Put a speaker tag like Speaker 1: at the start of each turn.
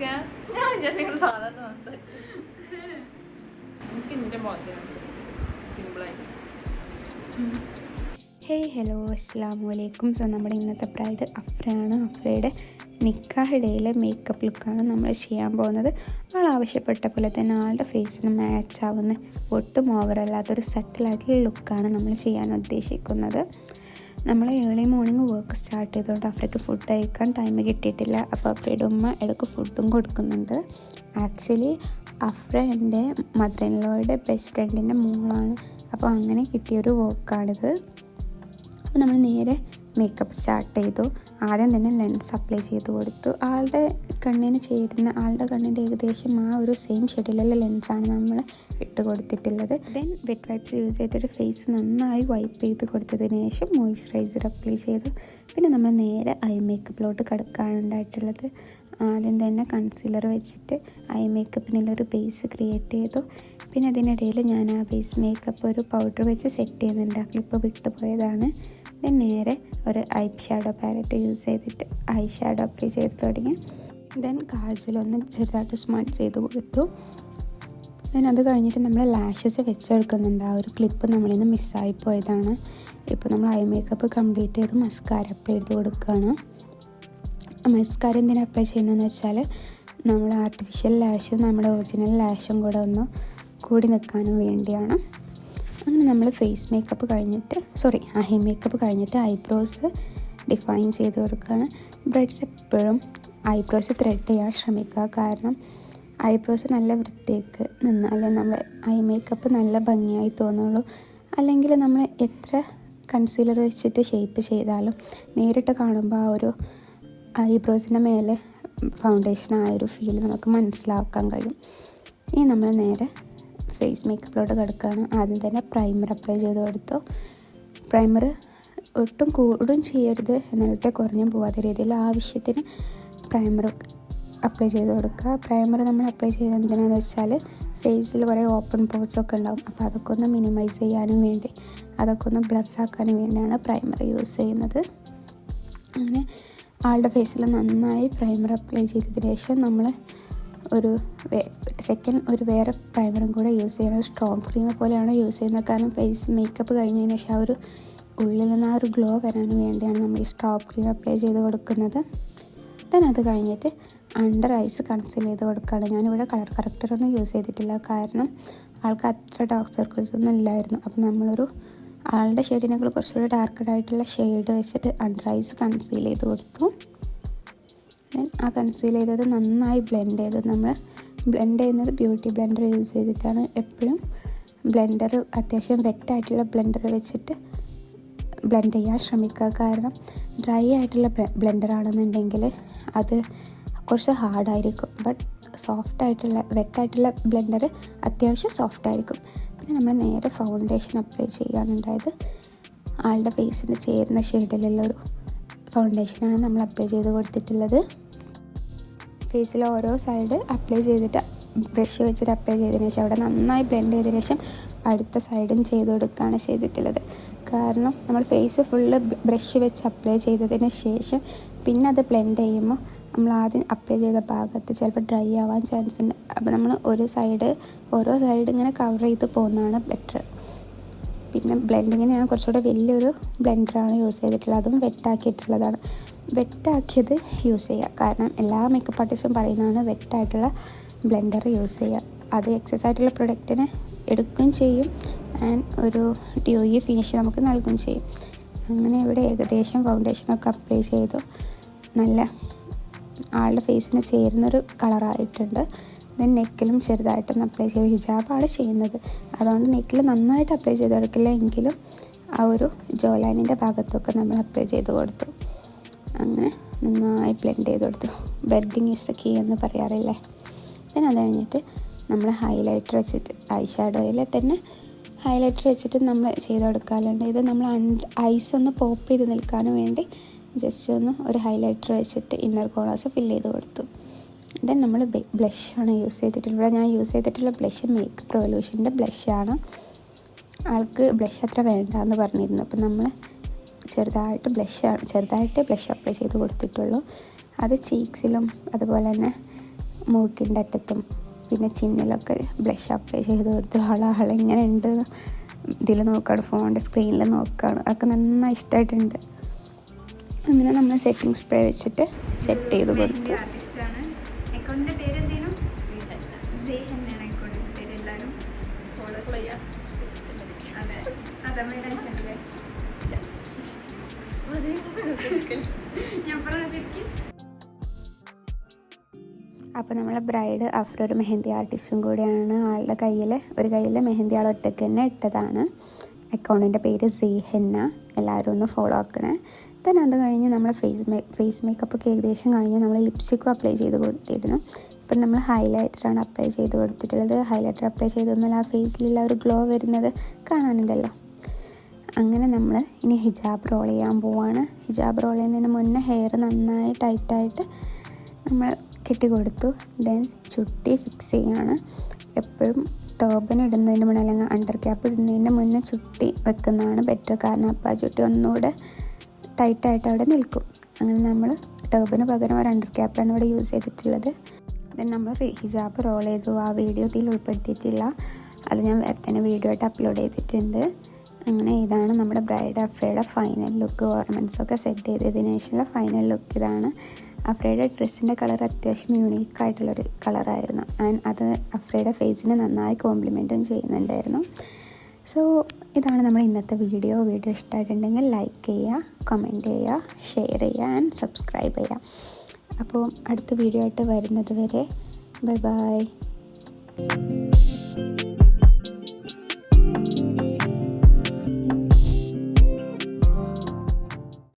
Speaker 1: സംസാരിക്കാൻ ഞാൻ വിചാരിക്കുന്നത് സാധാരണ സംസാരിക്കും. എനിക്ക് എൻ്റെ മോഹത്തിനനുസരിച്ച് സിമ്പിളായിട്ട്.
Speaker 2: ഹലോ അസ്സലാമു അലൈക്കും. സോ നമ്മുടെ ഇന്നത്തെ ബ്രൈഡ് അഫ്രയാണ്. അഫ്രയുടെ നിക്കാഹ് ഡേയിലെ മേക്കപ്പ് ലുക്കാണ് നമ്മൾ ചെയ്യാൻ പോകുന്നത്. ആൾ ആവശ്യപ്പെട്ട പോലെ തന്നെ ആളുടെ ഫേസിന് മാച്ച് ആവുന്ന ഒട്ടും ഓവറല്ലാത്തൊരു സെറ്റിലായിട്ടുള്ള ലുക്കാണ് നമ്മൾ ചെയ്യാൻ ഉദ്ദേശിക്കുന്നത്. നമ്മൾ ഏർലി മോർണിംഗ് വർക്ക് സ്റ്റാർട്ട് ചെയ്തുകൊണ്ട് അഫ്രയ്ക്ക് ഫുഡ് കഴിക്കാൻ ടൈം കിട്ടിയിട്ടില്ല. അപ്പോൾ അഫ്രയുടെ ഉമ്മ ഇടയ്ക്ക് ഫുഡും കൊടുക്കുന്നുണ്ട്. ആക്ച്വലി അഫ്ര എൻ്റെ മദർ ഇൻ ലോയുടെ ബെസ്റ്റ് ഫ്രണ്ടിൻ്റെ മോളാണ്. അപ്പോൾ അങ്ങനെ കിട്ടിയൊരു വർക്കാണിത്. അപ്പോൾ നമ്മൾ നേരെ മേക്കപ്പ് സ്റ്റാർട്ട് ചെയ്തു. ആദ്യം തന്നെ ലെൻസ് അപ്ലൈ ചെയ്ത് കൊടുത്തു. ആളുടെ കണ്ണിന് ചേരുന്ന ആളുടെ കണ്ണിൻ്റെ ഏകദേശം ആ ഒരു സെയിം ഷെഡിലുള്ള ലെൻസാണ് നമ്മൾ ഇട്ട് കൊടുത്തിട്ടുള്ളത്. ദെൻ വെറ്റ് വൈപ്സ് യൂസ് ചെയ്തിട്ട് ഫേസ് നന്നായി വൈപ്പ് ചെയ്ത് കൊടുത്തതിന് ശേഷം മോയ്സ്ചറൈസർ അപ്ലൈ ചെയ്തു. പിന്നെ നമ്മൾ നേരെ ഐ മേക്കപ്പിലോട്ട് കിടക്കാനുണ്ടായിട്ടുള്ളത്. ആദ്യം തന്നെ കൺസീലർ വെച്ചിട്ട് ഐ മേക്കപ്പിനുള്ളൊരു ബേസ് ക്രിയേറ്റ് ചെയ്തു. പിന്നെ അതിനിടയിൽ ഞാൻ ആ ബേസ് മേക്കപ്പ് ഒരു പൗഡർ വെച്ച് സെറ്റ് ചെയ്യുന്നുണ്ട്. ആ ക്ലിപ്പ് വിട്ടുപോയതാണ്. ദെൻ നേരെ ഒരു ഐ ഷാഡോ പാലറ്റ് യൂസ് ചെയ്തിട്ട് ഐ ഷാഡോ അപ്ലൈ ചെയ്ത് തുടങ്ങി. ദെൻ കാജലൊന്ന് ചെറുതായിട്ട് സ്മാർട്ട് ചെയ്ത് കൊടുത്തു. ദെൻ അത് കഴിഞ്ഞിട്ട് നമ്മൾ ലാഷസ് വെച്ചെടുക്കുന്നുണ്ട്. ആ ഒരു ക്ലിപ്പ് നമ്മളിൽ നിന്ന് മിസ്സായി പോയതാണ്. ഇപ്പോൾ നമ്മൾ ഐ മേക്കപ്പ് കംപ്ലീറ്റ് ചെയ്ത് മസ്കാര അപ്ലൈ ചെയ്ത് കൊടുക്കുകയാണ്. മസ്കാര എന്തിനാണ് അപ്ലൈ ചെയ്യുന്നതെന്ന് വെച്ചാൽ നമ്മൾ ആർട്ടിഫിഷ്യൽ ലാഷും നമ്മുടെ ഒറിജിനൽ ലാഷും കൂടെ ഒന്ന് കൂടി നിൽക്കാനും വേണ്ടിയാണ്. അങ്ങനെ നമ്മൾ ഫേസ് മേക്കപ്പ് കഴിഞ്ഞിട്ട് ഐ മേക്കപ്പ് കഴിഞ്ഞിട്ട് ഐബ്രോസ് ഡിഫൈൻ ചെയ്ത് കൊടുക്കുകയാണ്. ബ്രൈഡ്സ് എപ്പോഴും ഐബ്രോസ് ത്രെഡ് ചെയ്യാൻ ശ്രമിക്കുക. കാരണം ഐബ്രോസ് നല്ല വൃത്തിക്ക് നിന്നാലേ നമ്മൾ ഐ മേക്കപ്പ് നല്ല ഭംഗിയായി തോന്നുള്ളൂ. അല്ലെങ്കിൽ നമ്മൾ എത്ര കൺസീലർ വെച്ചിട്ട് ഷേപ്പ് ചെയ്താലും നേരിട്ട് കാണുമ്പോൾ ആ ഒരു ഐബ്രോസിൻ്റെ മേലെ ഫൗണ്ടേഷൻ ആ ഒരു ഫീൽ നമുക്ക് മനസ്സിലാക്കാൻ കഴിയും. ഇനി നമ്മൾ നേരെ ഫേസ് മേക്കപ്പിലോട്ട് കിടക്കുകയാണ്. ആദ്യം തന്നെ പ്രൈമർ അപ്ലൈ ചെയ്ത് കൊടുത്തു. പ്രൈമർ ഒട്ടും കൂടും ചെയ്യരുത്, എന്നിട്ട് കുറഞ്ഞും പോകാത്ത രീതിയിൽ ആവശ്യത്തിന് പ്രൈമർ അപ്ലൈ ചെയ്ത് കൊടുക്കുക. പ്രൈമർ നമ്മൾ അപ്ലൈ ചെയ്യുന്നത് എന്തിനാണെന്ന് വെച്ചാൽ ഫേസിൽ കുറേ ഓപ്പൺ പോർട്സ് ഒക്കെ ഉണ്ടാകും. അപ്പോൾ അതൊക്കെ ഒന്ന് മിനിമൈസ് ചെയ്യാനും വേണ്ടി, അതൊക്കെ ഒന്ന് ബ്ലറാക്കാനും വേണ്ടിയാണ് പ്രൈമർ യൂസ് ചെയ്യുന്നത്. അങ്ങനെ ആളുടെ ഫേസിൽ നന്നായി പ്രൈമർ അപ്ലൈ ചെയ്തതിന് ശേഷം നമ്മൾ ഒരു വേറെ പ്രൈമറും കൂടെ യൂസ് ചെയ്യണം. സ്ട്രോങ് ക്രീം പോലെയാണ് യൂസ് ചെയ്യുന്നത്. കാരണം ഫേസ് മേക്കപ്പ് കഴിഞ്ഞതിന് ശേഷം ആ ഒരു ഉള്ളിൽ നിന്ന് ആ ഒരു ഗ്ലോ വരാൻ വേണ്ടിയാണ് നമ്മൾ ഈ സ്ട്രോങ് ക്രീം അപ്ലൈ ചെയ്ത് കൊടുക്കുന്നത്. ദെൻ അത് കഴിഞ്ഞിട്ട് അണ്ടർ ഐസ് കൺസീൽ ചെയ്ത് കൊടുക്കുകയാണ്. ഞാനിവിടെ കളർ കറക്റ്ററൊന്നും യൂസ് ചെയ്തിട്ടില്ല, കാരണം ആൾക്ക് അത്ര ഡാർക്ക് സർക്കിൾസ് ഒന്നും ഇല്ലായിരുന്നു. അപ്പോൾ നമ്മളൊരു ആളുടെ ഷെയ്ഡിനേക്കാൾ കുറച്ചുകൂടി ഡാർക്കഡായിട്ടുള്ള ഷെയ്ഡ് വെച്ചിട്ട് അണ്ടർ ഐസ് കൺസീൽ ചെയ്ത് കൊടുത്തു. ദെൻ ആ കൺസീൽ ചെയ്തത് നന്നായി ബ്ലെൻഡ് ചെയ്തു. നമ്മൾ ബ്ലെൻഡ് ചെയ്യുന്നത് ബ്യൂട്ടി ബ്ലെൻഡർ യൂസ് ചെയ്തിട്ടാണ്. എപ്പോഴും ബ്ലെൻഡർ അത്യാവശ്യം വെറ്റായിട്ടുള്ള ബ്ലെൻഡർ വെച്ചിട്ട് ബ്ലെൻഡ് ചെയ്യാൻ ശ്രമിക്കുക. കാരണം ഡ്രൈ ആയിട്ടുള്ള ബ്ലെൻഡറാണെന്നുണ്ടെങ്കിൽ അത് കുറച്ച് ഹാർഡായിരിക്കും. ബട്ട് വെറ്റായിട്ടുള്ള ബ്ലെൻഡർ അത്യാവശ്യം സോഫ്റ്റായിരിക്കും. പിന്നെ നമ്മൾ നേരെ ഫൗണ്ടേഷൻ അപ്ലൈ ചെയ്യാനുണ്ടായത്. ആളുടെ ഫേസിന് ചേരുന്ന ഷെയ്ഡിലുള്ളൊരു ഫൗണ്ടേഷനാണ് നമ്മൾ അപ്ലൈ ചെയ്ത് കൊടുത്തിട്ടുള്ളത്. ഫേസിൽ ഓരോ സൈഡ് അപ്ലൈ ചെയ്തിട്ട് ബ്രഷ് വെച്ചിട്ട് അപ്ലൈ ചെയ്തതിന് ശേഷം അവിടെ നന്നായി ബ്ലെൻഡ് ചെയ്തതിന് ശേഷം അടുത്ത സൈഡും ചെയ്ത് കൊടുക്കുകയാണ് ചെയ്തിട്ടുള്ളത്. കാരണം നമ്മൾ ഫേസ് ഫുള്ള് ബ്രഷ് വെച്ച് അപ്ലൈ ചെയ്തതിന് ശേഷം പിന്നെ അത് ബ്ലെൻഡ് ചെയ്യുമ്പോൾ നമ്മൾ ആദ്യം അപ്ലൈ ചെയ്ത ഭാഗത്ത് ചിലപ്പോൾ ഡ്രൈ ആവാൻ ചാൻസ് ഉണ്ട്. അപ്പോൾ നമ്മൾ ഓരോ സൈഡ് ഇങ്ങനെ കവർ ചെയ്ത് പോകുന്നതാണ് ബെറ്റർ. പിന്നെ ബ്ലെൻഡിങ്ങിന് ഞാൻ കുറച്ചുകൂടെ വലിയൊരു ബ്ലെൻഡറാണ് യൂസ് ചെയ്തിട്ടുള്ളത്. അതും വെറ്റാക്കിയിട്ടുള്ളതാണ്. വെറ്റാക്കിയത് യൂസ് ചെയ്യുക. കാരണം എല്ലാ മേക്കപ്പ് ആർട്ടിസ്റ്റും പറയുന്നതാണ് വെറ്റായിട്ടുള്ള ബ്ലെൻഡർ യൂസ് ചെയ്യുക. അത് എക്സസ് ആയിട്ടുള്ള പ്രൊഡക്റ്റിനെ എടുക്കുകയും ചെയ്യും, ആൻഡ് ഒരു ഡ്യൂയി ഫിനിഷ് നമുക്ക് നൽകുകയും ചെയ്യും. അങ്ങനെ ഇവിടെ ഏകദേശം ഫൗണ്ടേഷനൊക്കെ അപ്ലൈ ചെയ്തു. നല്ല ആളുടെ ഫേസിന് ചേരുന്നൊരു കളറായിട്ടുണ്ട്. ദെൻ നെക്കിലും ചെറുതായിട്ടൊന്ന് അപ്ലൈ ചെയ്ത്, ഹിജാബാണ് ചെയ്യുന്നത് അതുകൊണ്ട് നെക്കിൽ നന്നായിട്ട് അപ്ലൈ ചെയ്ത് കൊടുക്കില്ല, എങ്കിലും ആ ഒരു ജോ ലൈനിൻ്റെ ഭാഗത്തൊക്കെ നമ്മൾ അപ്ലൈ ചെയ്ത് കൊടുത്തു. അങ്ങനെ നന്നായി ബ്ലെൻഡ് ചെയ്ത് കൊടുത്തു. ബ്ലെൻഡിങ് ഈസ് ദ കീ എന്ന് പറയാറില്ലേ. ദെൻ അത് കഴിഞ്ഞിട്ട് നമ്മൾ ഹൈലൈറ്റർ വെച്ചിട്ട് ഐ ഷാഡോയിൽ തന്നെ ഹൈലൈറ്റർ വെച്ചിട്ട് നമ്മൾ ചെയ്ത് കൊടുക്കാറുണ്ട്. ഇത് നമ്മൾ ഐസ് ഒന്ന് പോപ്പ് ചെയ്ത് നിൽക്കാനും വേണ്ടി ജസ്റ്റ് ഒന്ന് ഒരു ഹൈലൈറ്റർ വെച്ചിട്ട് ഇന്നർ കോർണേഴ്സ് ഫില്ല് ചെയ്ത് കൊടുത്തു. ദെൻ നമ്മൾ ബ്ലഷാണ് യൂസ് ചെയ്തിട്ടുള്ളത്. ഇവിടെ ഞാൻ യൂസ് ചെയ്തിട്ടുള്ള ബ്ലഷ് മേക്കപ്പ് റെവല്യൂഷൻ്റെ ബ്ലഷാണ്. ആൾക്ക് ബ്ലഷ് അത്ര വേണ്ടാന്ന് പറഞ്ഞിരുന്നു. അപ്പോൾ നമ്മൾ ചെറുതായിട്ട് ബ്ലഷ് അപ്ലൈ ചെയ്ത് കൊടുത്തിട്ടുള്ളൂ. അത് ചീക്സിലും അതുപോലെ തന്നെ മൂക്കിൻ്റെ അറ്റത്തും പിന്നെ ചിന്നിലൊക്കെ ബ്ലഷ് അപ്ലൈ ചെയ്ത് കൊടുത്ത് ഇങ്ങനെ ഉണ്ട് ഇതിൽ നോക്കുകയാണ്, ഫോണിൻ്റെ സ്ക്രീനിൽ നോക്കുകയാണ്. അതൊക്കെ നന്നായി ഇഷ്ടമായിട്ടുണ്ട്. അങ്ങനെ നമ്മൾ സെറ്റിംഗ് സ്പ്രേ വെച്ചിട്ട് സെറ്റ് ചെയ്ത് കൊടുത്തു. അപ്പോൾ നമ്മളെ ബ്രൈഡ് അഫ്ര ഒരു മെഹന്തി ആർട്ടിസ്റ്റും കൂടിയാണ്. ആളുടെ ഒരു കയ്യിൽ മെഹന്തി ആൾ ഒറ്റയ്ക്ക് തന്നെ ഇട്ടതാണ്. അക്കൗണ്ടിൻ്റെ പേര് സീഹെന്ന. എല്ലാവരും ഒന്ന് ഫോളോ ആക്കണേ. then അത് കഴിഞ്ഞ് നമ്മൾ ഫേസ് മേക്കപ്പ് ഒക്കെ ഏകദേശം കഴിഞ്ഞ് നമ്മൾ ലിപ്സ്റ്റിക്കും അപ്ലൈ ചെയ്ത് കൊടുത്തിരുന്നു. ഇപ്പം നമ്മൾ ഹൈലൈറ്ററാണ് അപ്ലൈ ചെയ്ത് കൊടുത്തിട്ടുള്ളത്. ഹൈലൈറ്റർ അപ്ലൈ ചെയ്തുകൊണ്ടല്ല ആ ഫേസിലുള്ള ഒരു ഗ്ലോ വരുന്നത് കാണാനുണ്ടല്ലോ. അങ്ങനെ നമ്മൾ ഇനി ഹിജാബ് റോൾ ചെയ്യാൻ പോവാണ്. ഹിജാബ് റോൾ ചെയ്യുന്നതിന് മുന്നേ ഹെയർ നന്നായി ടൈറ്റായിട്ട് നമ്മൾ കെട്ടിക്കൊടുത്തു. ദെൻ ചുട്ടി ഫിക്സ് ചെയ്യാണ്. എപ്പോഴും ടേബൻ ഇടുന്നതിന് മുന്നേ അല്ലെങ്കിൽ അണ്ടർ ക്യാപ്പ് ഇടുന്നതിന് മുന്നേ ചുട്ടി വെക്കുന്നതാണ് ബെറ്റർ. കാരണം അപ്പോൾ ആ ചുട്ടി ഒന്നുകൂടെ ടൈറ്റായിട്ട് അവിടെ നിൽക്കും. അങ്ങനെ നമ്മൾ ടേബിന് പകരം ഒരു അണ്ടർ ക്യാപ്പാണ് ഇവിടെ യൂസ് ചെയ്തിട്ടുള്ളത്. ദെൻ നമ്മൾ ഹിജാബ് റോൾ ചെയ്തു. ആ വീഡിയോ ഇതിൽ ഉൾപ്പെടുത്തിയിട്ടില്ല, അത് ഞാൻ വേറെ തന്നെ വീഡിയോ ആയിട്ട് അപ്ലോഡ് ചെയ്തിട്ടുണ്ട്. അങ്ങനെ ഇതാണ് നമ്മുടെ ബ്രൈഡ് അഫ്രയുടെ ഫൈനൽ ലുക്ക്. ഓർണമെൻറ്റ്സൊക്കെ സെറ്റ് ചെയ്തതിന് ശേഷമുള്ള ഫൈനൽ ലുക്ക് ഇതാണ്. അഫ്രയുടെ ഡ്രസ്സിൻ്റെ കളർ അത്യാവശ്യം യൂണീക്കായിട്ടുള്ളൊരു കളറായിരുന്നു. ആൻഡ് അത് അഫ്രയുടെ ഫേസിന് നന്നായി കോംപ്ലിമെൻറ്റും ചെയ്യുന്നുണ്ടായിരുന്നു. സോ ഇതാണ് നമ്മുടെ ഇന്നത്തെ വീഡിയോ. ഇഷ്ടമായിട്ടുണ്ടെങ്കിൽ ലൈക്ക് ചെയ്യുക, കമൻറ്റ് ചെയ്യുക, ഷെയർ ചെയ്യുക ആൻഡ് സബ്സ്ക്രൈബ് ചെയ്യുക. അപ്പോൾ അടുത്ത വീഡിയോ ആയിട്ട് വരുന്നത് വരെ ബൈ ബൈ.